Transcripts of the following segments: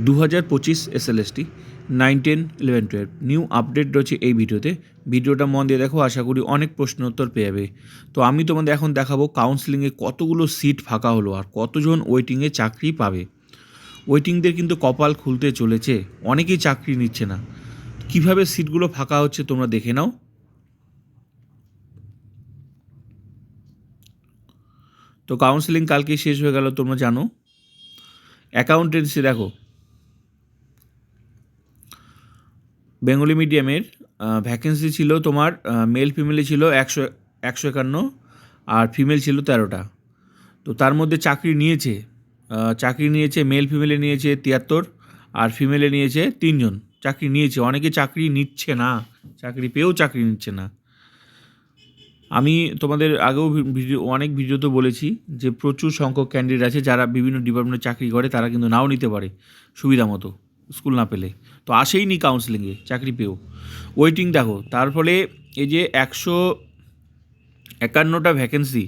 2025 SLST 9, 10, 11, 12 new update রয়েছে এই ভিডিওটা মন দিয়ে দেখো, আশা করি অনেক প্রশ্ন উত্তর পেয়ে যাবে। তো আমি তোমাদের এখন দেখাবো কাউন্সেলিংয়ে কতগুলো সিট ফাঁকা হলো আর কতজন ওয়েটিংয়ে চাকরি পাবে। ওয়েটিংদের কিন্তু কপাল খুলতে চলেছে, অনেকেই চাকরি নিচ্ছে না। কিভাবে সিটগুলো ফাঁকা হচ্ছে তোমরা দেখে নাও। তো কাউন্সেলিং কালকে শেষ হয়ে গেল, তোমরা জানো। অ্যাকাউন্টেন্সি দেখো, বেঙ্গলি মিডিয়ামের ভ্যাকেন্সি ছিল তোমার, মেল ফিমেলে ছিল 151 আর ফিমেল ছিল 13টা। তো তার মধ্যে চাকরি নিয়েছে মেল ফিমেলে নিয়েছে 73 আর ফিমেলে নিয়েছে 3 জন চাকরি নিয়েছে। অনেকে চাকরি নিচ্ছে না, চাকরি পেয়েও চাকরি নিচ্ছে না। আমি তোমাদের আগেও অনেক ভিডিওতে বলেছি যে প্রচুর সংখ্যক ক্যান্ডিডেট আছে যারা বিভিন্ন ডিপার্টমেন্টে চাকরি করে, তারা কিন্তু নাও নিতে পারে সুবিধা মতো স্কুল না পেলে। তো আসেইনি কাউন্সেলিংয়ে চাকরি পেয়েও, ওয়েটিং দেখো। তার ফলে এই যে 151টা ভ্যাকেন্সি,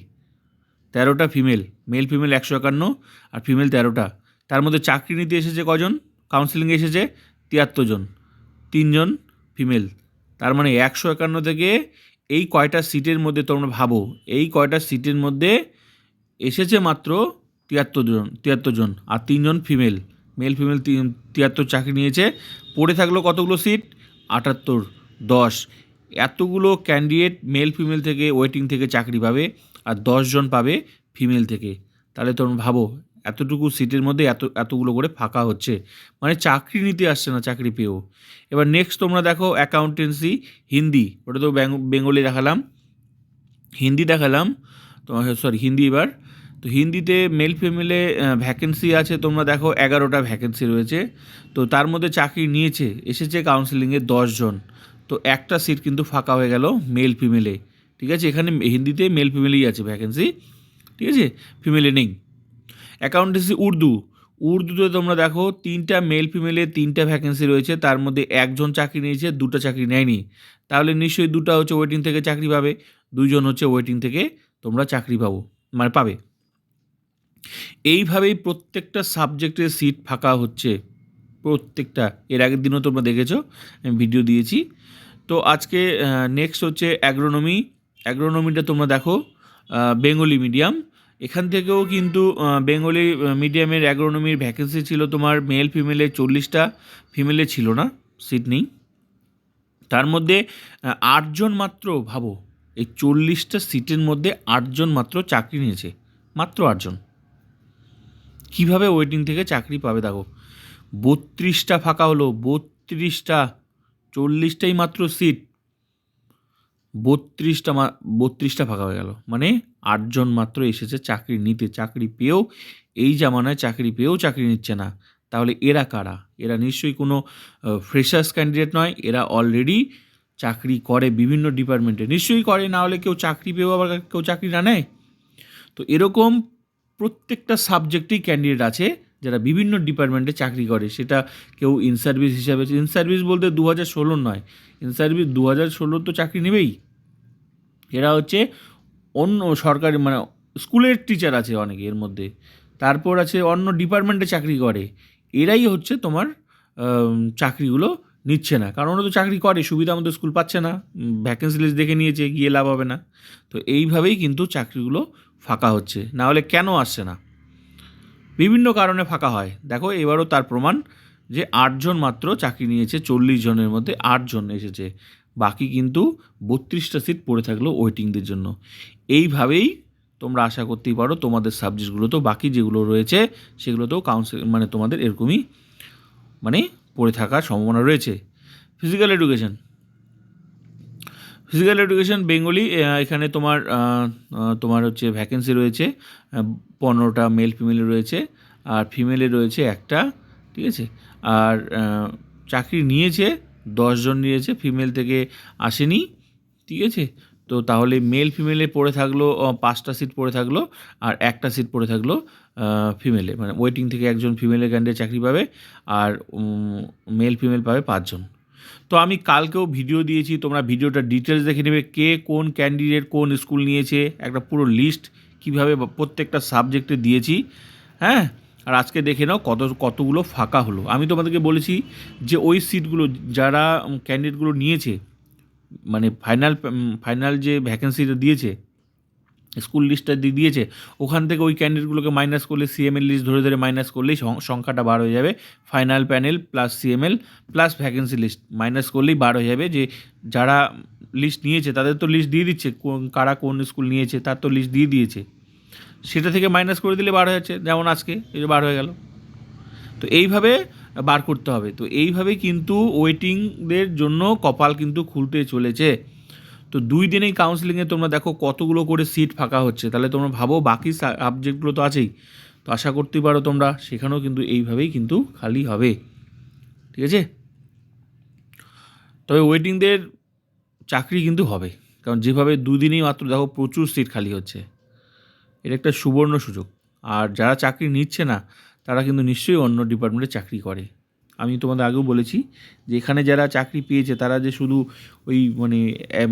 13টা ফিমেল, মেল ফিমেল 151 আর ফিমেল 13টা, তার মধ্যে চাকরি নিতে এসেছে কজন, কাউন্সেলিংয়ে এসেছে 73 জন, 3 জন ফিমেল। তার মানে 151 থেকে এই কয়টা সিটের মধ্যে তোমরা ভাবো, এই কয়টা সিটের মধ্যে এসেছে মাত্র 73 জন আর 3 জন ফিমেল, মেল ফিমেল 73 চাকরি নিয়েছে। পড়ে থাকলো কতগুলো সিট, 78, 10। এতগুলো ক্যান্ডিডেট মেল ফিমেল থেকে ওয়েটিং থেকে চাকরি পাবে আর 10 জন পাবে ফিমেল থেকে। তাহলে তোমরা ভাবো এতটুকু সিটের মধ্যে এতগুলো করে ফাঁকা হচ্ছে, মানে চাকরি নিতে আসছে না চাকরি পেয়েও। এবার নেক্সট তোমরা দেখো অ্যাকাউন্টেন্সি হিন্দি, ওটা তো বেঙ্গলি দেখালাম, হিন্দি দেখালাম তোমার, সরি হিন্দি। এবার তো হিন্দিতে মেল ফিমেলে ভ্যাকেন্সি আছে তোমরা দেখো 11টা ভ্যাকেন্সি রয়েছে। তো তার মধ্যে চাকরি এসেছে কাউন্সেলিংয়ে 10 জন। তো একটা সিট কিন্তু ফাঁকা হয়ে গেল মেল ফিমেলে, ঠিক আছে। এখানে হিন্দিতে মেল ফিমেলেই আছে ভ্যাকেন্সি, ঠিক আছে, ফিমেলে নেই। অ্যাকাউন্টেন্সি উর্দুতে তোমরা দেখো 3টা মেল ফিমেলে 3টা ভ্যাকেন্সি রয়েছে, তার মধ্যে 1 জন চাকরি নিয়েছে, 2টা চাকরি নেয়নি। তাহলে নিশ্চয়ই 2টা হচ্ছে ওয়েটিং থেকে চাকরি পাবে, 2 জন হচ্ছে ওয়েটিং থেকে তোমরা চাকরি পাবে। এইভাবেই প্রত্যেকটা সাবজেক্টের সিট ফাঁকা হচ্ছে, প্রত্যেকটা। এর আগের দিনও তোমরা দেখেছো, আমি ভিডিও দিয়েছি। তো আজকে নেক্সট হচ্ছে অ্যাগ্রোনমিটা তোমরা দেখো, বেঙ্গলি মিডিয়াম। এখান থেকেও কিন্তু বেঙ্গলি মিডিয়ামের অ্যাগ্রোনমির ভ্যাকেন্সি ছিল তোমার মেল ফিমেলে 40টা, ফিমেলে ছিল না, সিট নেই। তার মধ্যে 8 জন মাত্র, ভাবো এই 40টা সিটের মধ্যে 8 জন মাত্র চাকরি নিয়েছে, মাত্র 8 জন। কীভাবে ওয়েটিং থেকে চাকরি পাবে দেখো। 32টা ফাঁকা হলো, 32টা, 40টাই মাত্র সিট, 32টা ফাঁকা হয়ে গেল। মানে 8 জন মাত্র এসেছে চাকরি নিতে, চাকরি পেয়েও, এই জামানায় চাকরি পেয়েও চাকরি নিচ্ছে না। তাহলে এরা কারা? এরা নিশ্চয়ই কোনো ফ্রেশার্স ক্যান্ডিডেট নয়, এরা অলরেডি চাকরি করে বিভিন্ন ডিপার্টমেন্টে, নিশ্চয়ই করে, না হলে কেউ চাকরি পেয়েও আবার কেউ চাকরি না নেয়। তো এরকম প্রত্যেকটা সাবজেক্টেই ক্যান্ডিডেট আছে যারা বিভিন্ন ডিপার্টমেন্টে চাকরি করে। সেটা কেউ ইন সার্ভিস হিসাবে, ইন সার্ভিস বলতে 2016 নয়, ইন সার্ভিস 2016 তো চাকরি নেবেই। এরা হচ্ছে অন্য সরকারি, মানে স্কুলের টিচার আছে অনেকে এর মধ্যে, তারপর আছে অন্য ডিপার্টমেন্টে চাকরি করে। এরাই হচ্ছে তোমার চাকরিগুলো নিচ্ছে না, কারণ ওরা তো চাকরি করে, সুবিধা মতো স্কুল পাচ্ছে না, ভ্যাকেন্সি লিস্ট দেখে নিয়েছে, গিয়ে লাভ হবে না। তো এইভাবেই কিন্তু চাকরিগুলো ফাঁকা হচ্ছে, না হলে কেন আসছে না? বিভিন্ন কারণে ফাঁকা হয়। দেখো এবারও তার প্রমাণ, যে 8 জন মাত্র চাকরি নিয়েছে, 40 জনের মধ্যে 8 জন এসেছে, বাকি কিন্তু 32টা সিট পড়ে থাকলো ওয়েটিংদের জন্য। এইভাবেই তোমরা আশা করতেই পারো তোমাদের সাবজেক্টগুলোতেও, বাকি যেগুলো রয়েছে সেগুলোতেও মানে তোমাদের এরকমই মানে পড়ে থাকার সম্ভাবনা রয়েছে। ফিজিক্যাল এডুকেশন বেঙ্গলি, এখানে তোমার হচ্ছে ভ্যাকেন্সি রয়েছে 15টা, মেল ফিমেলে রয়েছে, আর ফিমেলে রয়েছে একটা, ঠিক আছে। আর চাকরি নিয়েছে 10 জন নিয়েছে, ফিমেল থেকে আসেনি, ঠিক আছে। তো তাহলে মেল ফিমেলে পড়ে থাকলো 5টা সিট পড়ে থাকলো, আর একটা সিট পড়ে থাকলো ফিমেলে, মানে ওয়েটিং থেকে একজন ফিমেলের ক্যান্ডিডেট চাকরি পাবে, আর মেল ফিমেল পাবে 5 জন। তো আমি কালকেও ভিডিও দিয়েছি, তোমরা ভিডিওটা ডিটেলস দেখে নেবে, কে কোন ক্যান্ডিডেট কোন স্কুল নিয়েছে, একটা পুরো লিস্ট কীভাবে প্রত্যেকটা সাবজেক্টে দিয়েছি, হ্যাঁ। আর আজকে দেখে নাও কতগুলো ফাঁকা হলো। আমি তোমাদেরকে বলেছি যে ওই সিটগুলো যারা ক্যান্ডিডেটগুলো নিয়েছে, মানে ফাইনাল যে ভ্যাকেন্সিটা দিয়েছে, স্কুল লিস্টটা দিয়েছে, ওখান থেকে ওই ক্যান্ডিডেটগুলোকে মাইনাস করলে, সিএমএল লিস্ট ধরে ধরে মাইনাস করলেই সংখ্যাটা বার হয়ে যাবে। Final panel plus CML plus vacancy list minus করলেই বার হয়ে যাবে যে যারা লিস্ট নিয়েছে তাদের তো লিস্ট দিয়ে দিচ্ছে, কারা কোন স্কুল নিয়েছে তার তো লিস্ট দিয়ে দিয়েছে, সেটা থেকে মাইনাস করে দিলে বার হয়ে যাচ্ছে। যেমন আজকে এই যে বার হয়ে গেল। তো এইভাবে বার করতে হবে। তো এইভাবেই কিন্তু ওয়েটিংদের জন্য কপাল কিন্তু খুলতে চলেছে। তো 2 দিনেই কাউন্সেলিংয়ে তোমরা দেখো কতগুলো করে সিট ফাঁকা হচ্ছে, তাহলে তোমরা ভাবো বাকি সাবজেক্টগুলো তো আছেই। তো আশা করতেই পারো তোমরা সেখানেও কিন্তু এইভাবেই কিন্তু খালি হবে, ঠিক আছে। তবে ওয়েটিংদের চাকরি কিন্তু হবে, কারণ যেভাবে 2 দিনেই মাত্র দেখো প্রচুর সিট খালি হচ্ছে, এটা একটা সুবর্ণ সুযোগ। আর যারা চাকরি নিচ্ছে না তারা কিন্তু নিশ্চয়ই অন্য ডিপার্টমেন্টে চাকরি করে। আমি তোমাদের আগেও বলেছি যে এখানে যারা চাকরি পেয়েছে তারা যে শুধু ওই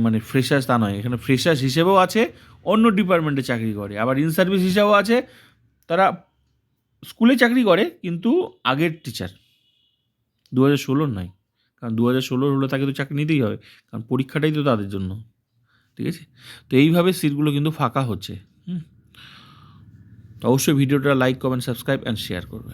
মানে ফ্রেশার্স তা নয়, এখানে ফ্রেশার্স হিসেবেও আছে, অন্য ডিপার্টমেন্টে চাকরি করে, আবার ইন সার্ভিস হিসেবেও আছে, তারা স্কুলে চাকরি করে কিন্তু আগের টিচার, 2016 নয়, কারণ 2016 হলে তাকে তো চাকরি নিতেই হবে, কারণ পরীক্ষাটাই তো তাদের জন্য, ঠিক আছে। তো এইভাবে সিটগুলো কিন্তু ফাঁকা হচ্ছে। তো অবশ্যই ভিডিওটা like, comment, subscribe and share করবে।